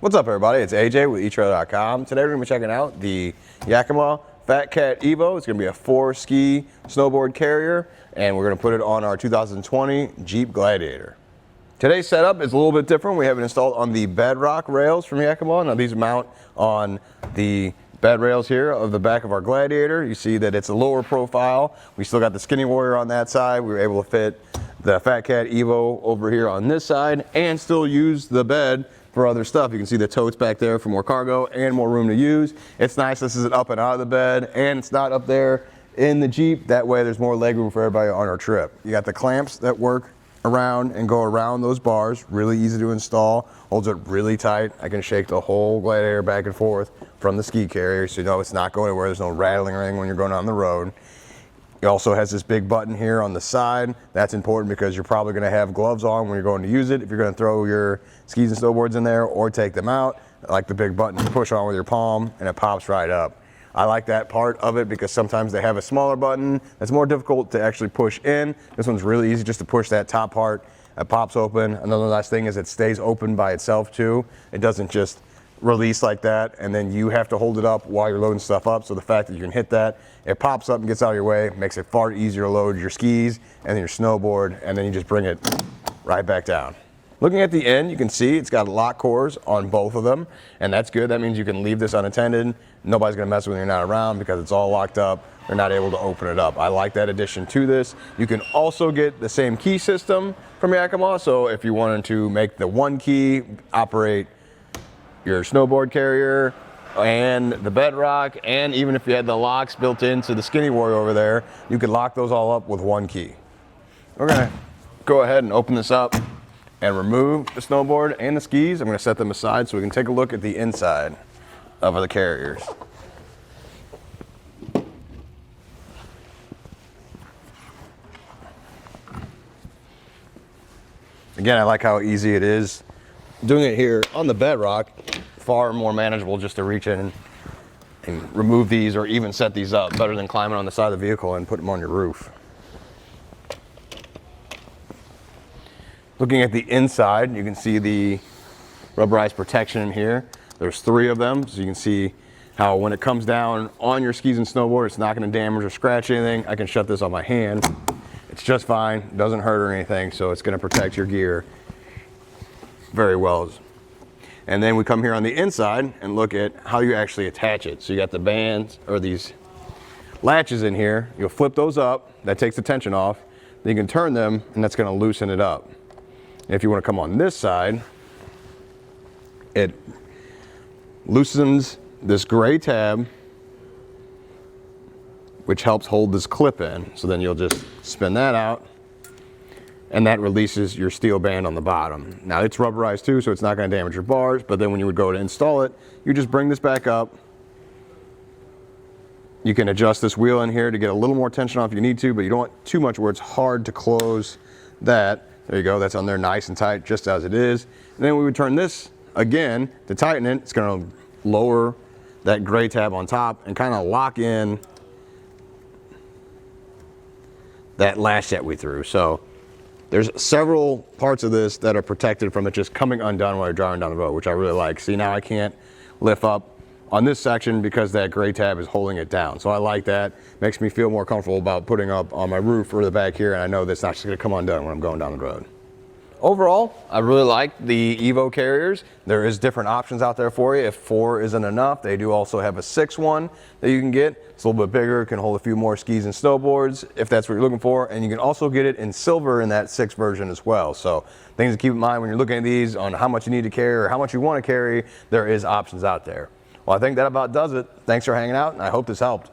What's up, everybody? It's AJ with etrailer.com. Today we're going to be checking out the Yakima Fat Cat Evo. It's going to be a 4-ski snowboard carrier, and we're going to put it on our 2020 Jeep Gladiator. Today's setup is a little bit different. We have it installed on the bedrock rails from Yakima. Now these mount on the bed rails here of the back of our Gladiator. You see that it's a lower profile. We still got the Skinny Warrior on that side. We were able to fit the Fat Cat Evo over here on this side and still use the bed for other stuff. You can see the totes back there for more cargo and more room to use. It's nice this is up and out of the bed, and it's not up there in the Jeep. That way there's more leg room for everybody on our trip. You got the clamps that work around and go around those bars. Really easy to install. Holds it really tight. I can shake the whole Gladiator back and forth from the ski carrier, so you know it's not going anywhere. There's no rattling or anything when you're going on the road. It also has this big button here on the side. That's important because you're probably going to have gloves on when you're going to use it. If you're going to throw your skis and snowboards in there or take them out, I like the big button to push on with your palm, and it pops right up. I like that part of it because sometimes they have a smaller button that's more difficult to actually push in. This one's really easy just to push that top part. It pops open. Another nice thing is it stays open by itself too. It doesn't just release like that and then you have to hold it up while you're loading stuff up. So the fact that you can hit that, it pops up and gets out of your way, makes it far easier to load your skis and then your snowboard, and then you just bring it right back down. Looking at the end, you can see it's got lock cores on both of them, and that's good. That means you can leave this unattended. Nobody's gonna mess with it when you're not around because it's all locked up. They're not able to open it up. I like that addition to this. You can also get the same key system from Yakima. So if you wanted to make the one key operate your snowboard carrier and the bedrock, and even if you had the locks built into the Skinny Warrior over there, you could lock those all up with one key. We're gonna go ahead and open this up and remove the snowboard and the skis. I'm gonna set them aside so we can take a look at the inside of the carriers. Again, I like how easy it is. Doing it here on the bedrock, far more manageable just to reach in and remove these or even set these up. Better than climbing on the side of the vehicle and putting them on your roof. Looking at the inside, you can see the rubberized protection in here. There's 3 of them, so you can see how when it comes down on your skis and snowboard, it's not going to damage or scratch anything. I can shut this on my hand. It's just fine, doesn't hurt or anything, so it's going to protect your gear very well. And then we come here on the inside and look at how you actually attach it. So you got the bands or these latches in here. You'll flip those up. That takes the tension off. Then you can turn them, and that's going to loosen it up. And if you want to come on this side, it loosens this gray tab, which helps hold this clip in. So then you'll just spin that out, and that releases your steel band on the bottom. Now it's rubberized too, so it's not going to damage your bars, but then when you would go to install it, you just bring this back up. You can adjust this wheel in here to get a little more tension off if you need to, but you don't want too much where it's hard to close that. There you go, that's on there nice and tight, just as it is. And then we would turn this again to tighten it. It's going to lower that gray tab on top and kind of lock in that latch that we threw. So there's several parts of this that are protected from it just coming undone while you're driving down the road, which I really like. See, now I can't lift up on this section because that gray tab is holding it down. So I like that. Makes me feel more comfortable about putting up on my roof or the back here, and I know that's not just gonna come undone when I'm going down the road. Overall, I really like the Evo carriers. There is different options out there for you. If 4 isn't enough, they do also have a 6 one that you can get. It's a little bit bigger, can hold a few more skis and snowboards if that's what you're looking for. And you can also get it in silver in that 6 version as well. So things to keep in mind when you're looking at these on how much you need to carry or how much you want to carry, there is options out there. Well, I think that about does it. Thanks for hanging out, and I hope this helped.